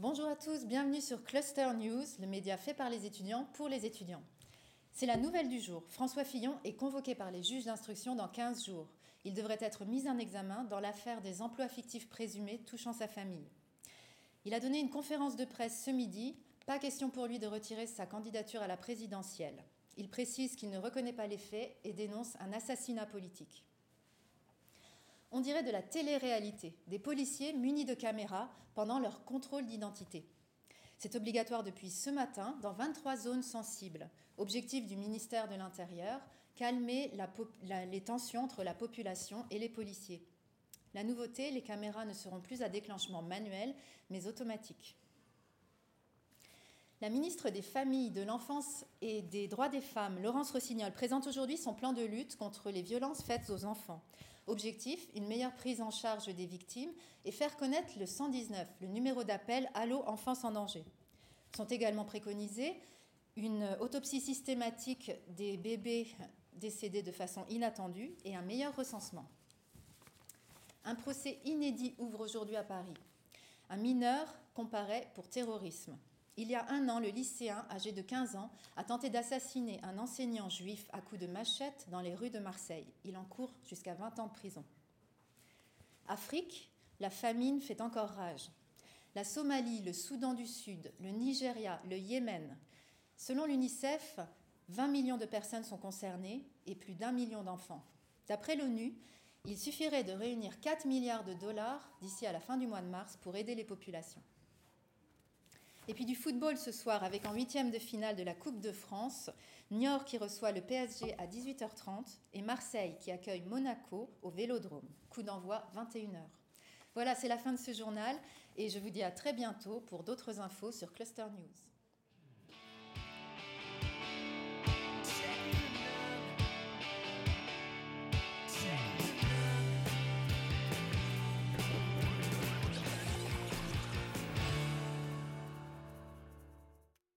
Bonjour à tous, bienvenue sur Cluster News, le média fait par les étudiants pour les étudiants. C'est la nouvelle du jour. François Fillon est convoqué par les juges d'instruction dans 15 jours. Il devrait être mis en examen dans l'affaire des emplois fictifs présumés touchant sa famille. Il a donné une conférence de presse ce midi. Pas question pour lui de retirer sa candidature à la présidentielle. Il précise qu'il ne reconnaît pas les faits et dénonce un assassinat politique. On dirait de la télé-réalité, des policiers munis de caméras pendant leur contrôle d'identité. C'est obligatoire depuis ce matin dans 23 zones sensibles. Objectif du ministère de l'Intérieur, calmer les tensions entre la population et les policiers. La nouveauté, les caméras ne seront plus à déclenchement manuel, mais automatique. La ministre des Familles, de l'Enfance et des Droits des Femmes, Laurence Rossignol, présente aujourd'hui son plan de lutte contre les violences faites aux enfants. Objectif, une meilleure prise en charge des victimes et faire connaître le 119, le numéro d'appel Allô Enfance en danger. Sont également préconisées une autopsie systématique des bébés décédés de façon inattendue et un meilleur recensement. Un procès inédit ouvre aujourd'hui à Paris. Un mineur comparaît pour terrorisme. Il y a un an, le lycéen, âgé de 15 ans, a tenté d'assassiner un enseignant juif à coups de machette dans les rues de Marseille. Il encourt jusqu'à 20 ans de prison. Afrique, la famine fait encore rage. La Somalie, le Soudan du Sud, le Nigeria, le Yémen. Selon l'UNICEF, 20 millions de personnes sont concernées et plus d'1 million d'enfants. D'après l'ONU, il suffirait de réunir 4 milliards de dollars d'ici à la fin du mois de mars pour aider les populations. Et puis du football ce soir avec en huitième de finale de la Coupe de France, Niort qui reçoit le PSG à 18h30 et Marseille qui accueille Monaco au Vélodrome. Coup d'envoi 21h. Voilà, c'est la fin de ce journal et je vous dis à très bientôt pour d'autres infos sur Cluster News.